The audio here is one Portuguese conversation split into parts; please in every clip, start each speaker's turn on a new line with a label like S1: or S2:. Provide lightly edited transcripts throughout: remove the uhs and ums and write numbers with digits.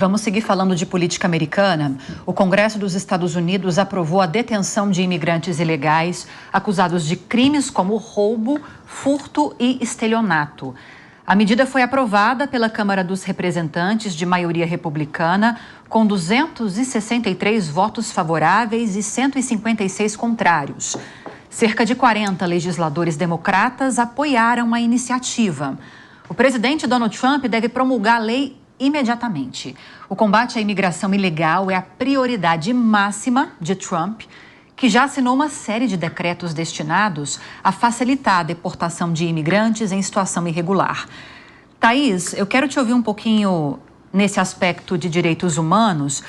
S1: Vamos seguir falando de política americana. O Congresso dos Estados Unidos aprovou a detenção de imigrantes ilegais acusados de crimes como roubo, furto e estelionato. A medida foi aprovada pela Câmara dos Representantes de maioria republicana, com 263 votos favoráveis e 156 contrários. Cerca de 40 legisladores democratas apoiaram a iniciativa. O presidente Donald Trump deve promulgar a lei imediatamente. O combate à imigração ilegal é a prioridade máxima de Trump, que já assinou uma série de decretos destinados a facilitar a deportação de imigrantes em situação irregular. Thaís, eu quero te ouvir um pouquinho nesse aspecto de direitos humanos,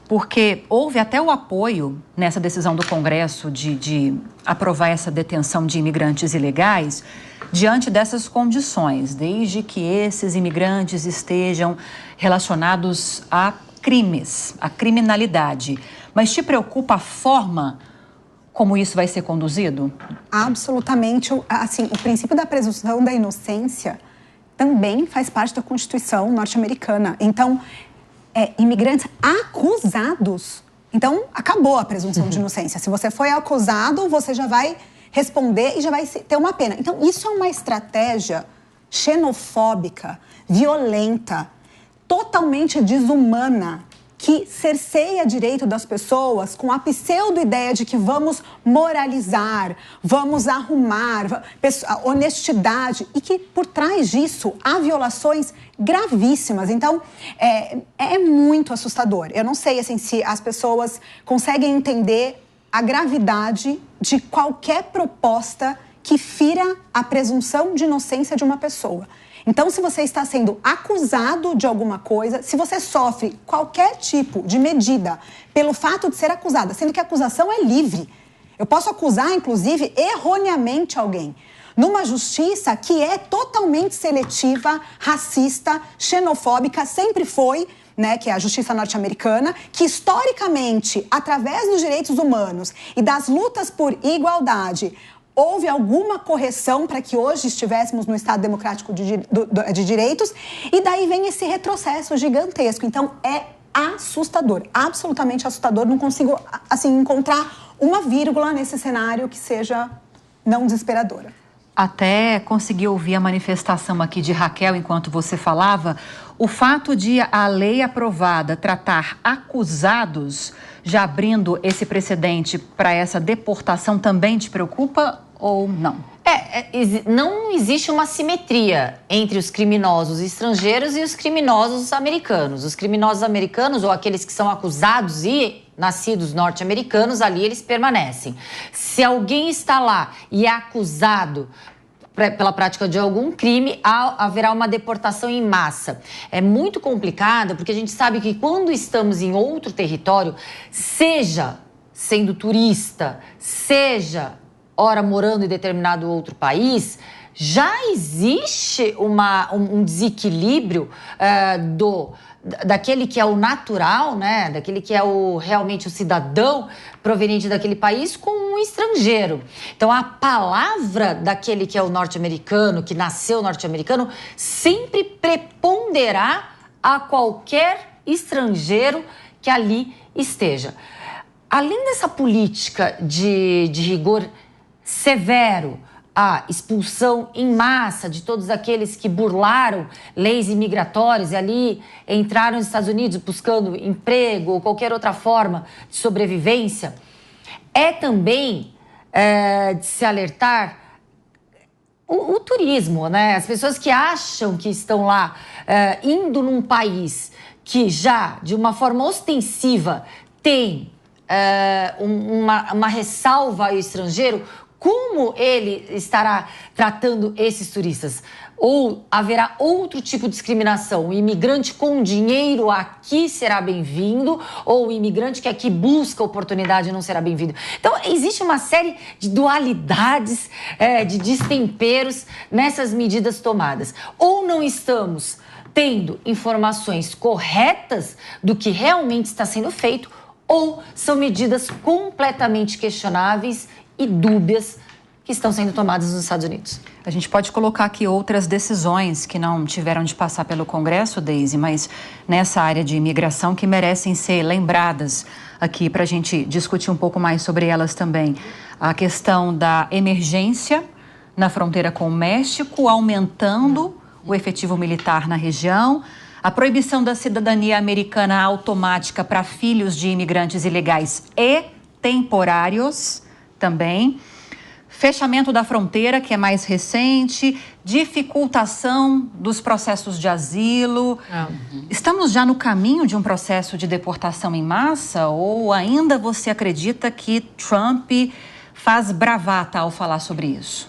S1: porque houve até o apoio nessa decisão do Congresso de aprovar essa detenção de imigrantes ilegais diante dessas condições, desde que esses imigrantes estejam relacionados a crimes, a criminalidade. Mas te preocupa a forma como isso vai ser conduzido?
S2: Absolutamente. Assim, o princípio da presunção da inocência também faz parte da Constituição norte-americana. Então, imigrantes acusados. Então, acabou a presunção de inocência. Se você foi acusado, você já vai responder e já vai ter uma pena. Então, isso é uma estratégia xenofóbica, violenta, totalmente desumana, que cerceia direito das pessoas com a pseudo-ideia de que vamos moralizar, vamos arrumar, honestidade, e que por trás disso há violações gravíssimas. Então, é muito assustador. Eu não sei assim, se as pessoas conseguem entender a gravidade de qualquer proposta que fira a presunção de inocência de uma pessoa. Então, se você está sendo acusado de alguma coisa, se você sofre qualquer tipo de medida pelo fato de ser acusada, sendo que a acusação é livre, eu posso acusar, inclusive, erroneamente alguém, numa justiça que é totalmente seletiva, racista, xenofóbica, sempre foi, né, que é a justiça norte-americana, que historicamente, através dos direitos humanos e das lutas por igualdade, houve alguma correção para que hoje estivéssemos no Estado Democrático de Direitos, e daí vem esse retrocesso gigantesco. Então, é assustador, absolutamente assustador. Não consigo, assim, encontrar uma vírgula nesse cenário que seja não desesperadora.
S1: Até consegui ouvir a manifestação aqui de Raquel enquanto você falava. O fato de a lei aprovada tratar acusados, já abrindo esse precedente para essa deportação, também te preocupa ou não?
S3: Não existe uma simetria entre os criminosos estrangeiros e os criminosos americanos. Os criminosos americanos, ou aqueles que são acusados e nascidos norte-americanos, ali eles permanecem. Se alguém está lá e é acusado pela prática de algum crime, haverá uma deportação em massa. É muito complicado, porque a gente sabe que quando estamos em outro território, seja sendo turista, seja ora morando em determinado outro país, já existe um desequilíbrio daquele que é o natural, né? Daquele que é realmente o cidadão proveniente daquele país com um estrangeiro. Então, a palavra daquele que é o norte-americano, que nasceu norte-americano, sempre preponderará a qualquer estrangeiro que ali esteja. Além dessa política de rigor severo, a expulsão em massa de todos aqueles que burlaram leis imigratórias e ali entraram nos Estados Unidos buscando emprego ou qualquer outra forma de sobrevivência, é também de se alertar o turismo, né? As pessoas que acham que estão lá indo num país que já, de uma forma ostensiva, tem uma ressalva ao estrangeiro, como ele estará tratando esses turistas? Ou haverá outro tipo de discriminação? O imigrante com dinheiro aqui será bem-vindo, ou o imigrante que aqui busca oportunidade não será bem-vindo? Então, existe uma série de dualidades, de destemperos nessas medidas tomadas. Ou não estamos tendo informações corretas do que realmente está sendo feito, ou são medidas completamente questionáveis e dúbias que estão sendo tomadas nos Estados Unidos.
S1: A gente pode colocar aqui outras decisões que não tiveram de passar pelo Congresso, Daisy, mas nessa área de imigração que merecem ser lembradas aqui para a gente discutir um pouco mais sobre elas também. A questão da emergência na fronteira com o México, aumentando o efetivo militar na região, a proibição da cidadania americana automática para filhos de imigrantes ilegais e temporários também, fechamento da fronteira, que é mais recente, dificultação dos processos de asilo. Estamos já no caminho de um processo de deportação em massa ou ainda você acredita que Trump faz bravata ao falar sobre isso?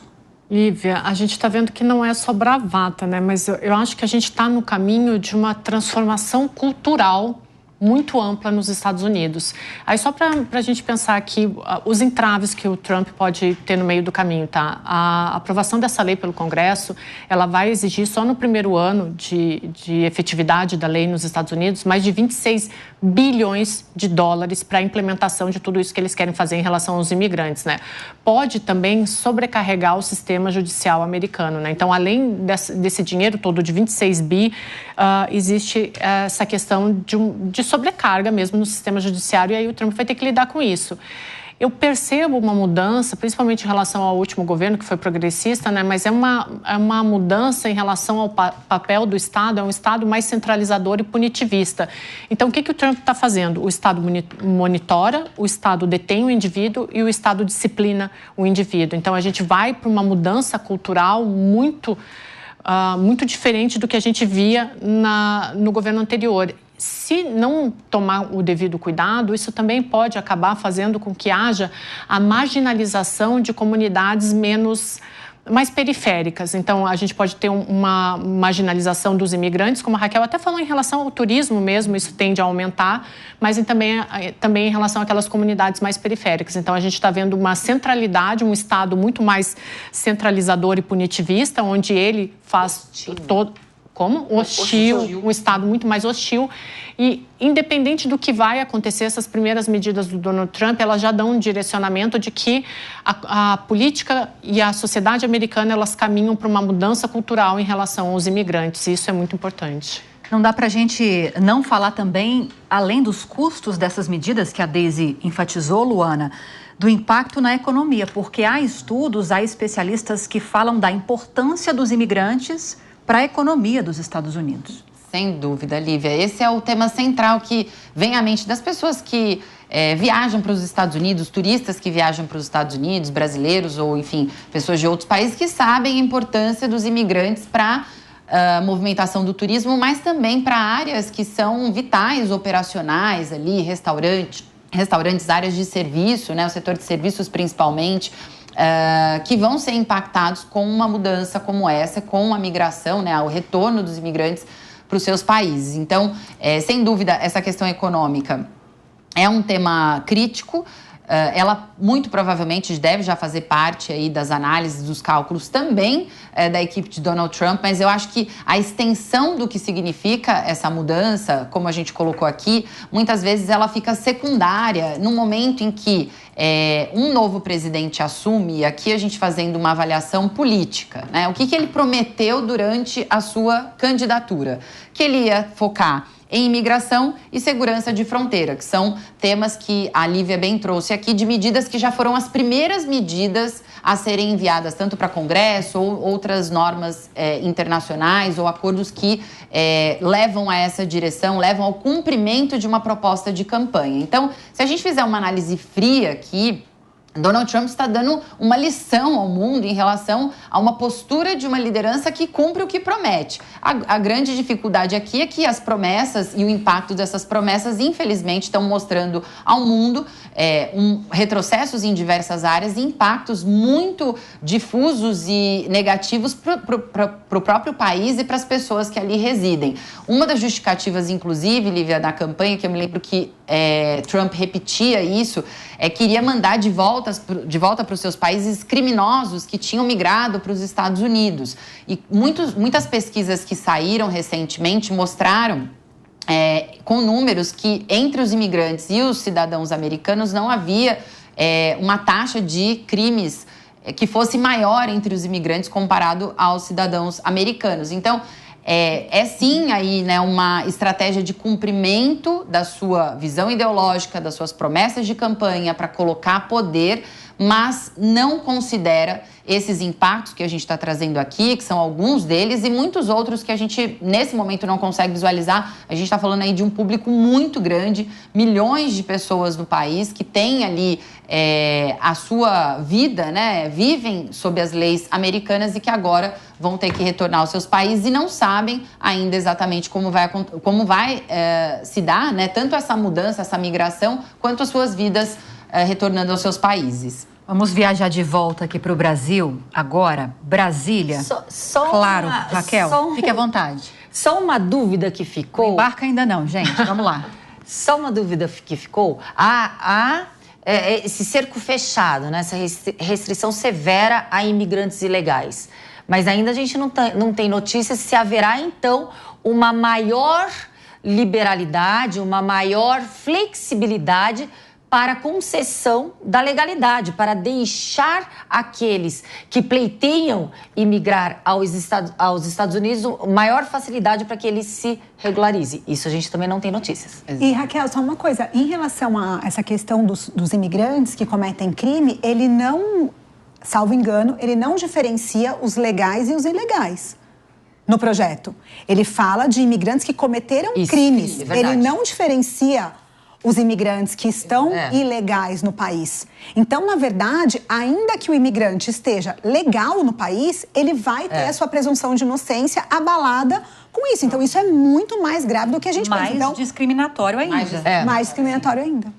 S4: Lívia, a gente está vendo que não é só bravata, né? Mas eu acho que a gente está no caminho de uma transformação cultural muito ampla nos Estados Unidos. Aí só para a gente pensar aqui os entraves que o Trump pode ter no meio do caminho, tá? A aprovação dessa lei pelo Congresso, ela vai exigir só no primeiro ano de efetividade da lei nos Estados Unidos mais de 26 bilhões de dólares para a implementação de tudo isso que eles querem fazer em relação aos imigrantes, né? Pode também sobrecarregar o sistema judicial americano, né? Então, além desse dinheiro todo de 26 bi, existe essa questão de sobrecarga mesmo no sistema judiciário, e aí o Trump vai ter que lidar com isso. Eu percebo uma mudança, principalmente em relação ao último governo, que foi progressista, né? Mas é uma mudança em relação ao papel do Estado, é um Estado mais centralizador e punitivista. Então, o que o Trump está fazendo? O Estado monitora, o Estado detém o indivíduo e o Estado disciplina o indivíduo. Então, a gente vai para uma mudança cultural muito diferente do que a gente via no governo anterior. Se não tomar o devido cuidado, isso também pode acabar fazendo com que haja a marginalização de comunidades mais periféricas. Então, a gente pode ter uma marginalização dos imigrantes, como a Raquel até falou em relação ao turismo mesmo, isso tende a aumentar, mas também em relação àquelas comunidades mais periféricas. Então, a gente está vendo uma centralidade, um Estado muito mais centralizador e punitivista, onde ele faz todo... Como? Hostil, um Estado muito mais hostil. E, independente do que vai acontecer, essas primeiras medidas do Donald Trump, elas já dão um direcionamento de que a política e a sociedade americana, elas caminham para uma mudança cultural em relação aos imigrantes. E isso é muito importante.
S1: Não dá para a gente não falar também, além dos custos dessas medidas que a Daisy enfatizou, Luana, do impacto na economia, porque há estudos, há especialistas que falam da importância dos imigrantes para a economia dos Estados Unidos.
S5: Sem dúvida, Lívia. Esse é o tema central que vem à mente das pessoas que viajam para os Estados Unidos, turistas que viajam para os Estados Unidos, brasileiros ou, enfim, pessoas de outros países que sabem a importância dos imigrantes para a movimentação do turismo, mas também para áreas que são vitais, operacionais ali, restaurantes, áreas de serviço, né, o setor de serviços principalmente, que vão ser impactados com uma mudança como essa, com a migração, né, o retorno dos imigrantes para os seus países. Então, sem dúvida, essa questão econômica é um tema crítico. Ela muito provavelmente deve já fazer parte aí das análises, dos cálculos também da equipe de Donald Trump, mas eu acho que a extensão do que significa essa mudança, como a gente colocou aqui, muitas vezes ela fica secundária no momento em que um novo presidente assume, e aqui a gente fazendo uma avaliação política, né? O que ele prometeu durante a sua candidatura? Que ele ia focar em imigração e segurança de fronteira, que são temas que a Lívia bem trouxe aqui, de medidas que já foram as primeiras medidas a serem enviadas tanto para Congresso ou outras normas internacionais ou acordos que levam a essa direção, levam ao cumprimento de uma proposta de campanha. Então, se a gente fizer uma análise fria aqui, Donald Trump está dando uma lição ao mundo em relação a uma postura de uma liderança que cumpre o que promete. A grande dificuldade aqui é que as promessas e o impacto dessas promessas, infelizmente, estão mostrando ao mundo retrocessos em diversas áreas e impactos muito difusos e negativos para o próprio país e para as pessoas que ali residem. Uma das justificativas, inclusive, Lívia, da campanha, que eu me lembro que Trump repetia isso, que iria mandar de volta para os seus países criminosos que tinham migrado para os Estados Unidos. E muitas pesquisas que saíram recentemente mostraram, com números, que entre os imigrantes e os cidadãos americanos não havia uma taxa de crimes que fosse maior entre os imigrantes comparado aos cidadãos americanos. Então, é sim aí, né, uma estratégia de cumprimento da sua visão ideológica, das suas promessas de campanha para colocar poder, mas não considera esses impactos que a gente está trazendo aqui, que são alguns deles, e muitos outros que a gente, nesse momento, não consegue visualizar. A gente está falando aí de um público muito grande, milhões de pessoas no país que têm ali a sua vida, né, vivem sob as leis americanas e que agora vão ter que retornar aos seus países e não sabem ainda exatamente como vai se dar, né, tanto essa mudança, essa migração, quanto as suas vidas retornando aos seus países.
S1: Vamos viajar de volta aqui para o Brasil agora. Brasília. Claro, Raquel, fique à vontade.
S3: Só uma dúvida que ficou.
S1: Não embarca ainda não, gente. Vamos lá.
S3: Só uma dúvida que ficou. Esse cerco fechado, né? Essa restrição severa a imigrantes ilegais. Mas ainda a gente não tem notícias se haverá, então, uma maior liberalidade, uma maior flexibilidade para a concessão da legalidade, para deixar aqueles que pleiteiam imigrar aos Estados Unidos maior facilidade para que eles se regularizem. Isso a gente também não tem notícias.
S2: E, Raquel, só uma coisa. Em relação a essa questão dos imigrantes que cometem crime, ele não, salvo engano, ele não diferencia os legais e os ilegais no projeto. Ele fala de imigrantes que cometeram crimes. Ele não diferencia os imigrantes que estão ilegais no país. Então, na verdade, ainda que o imigrante esteja legal no país, ele vai ter a sua presunção de inocência abalada com isso. Então, isso é muito mais grave do que a gente pensa.
S1: Mais discriminatório ainda.
S2: Mais discriminatório ainda.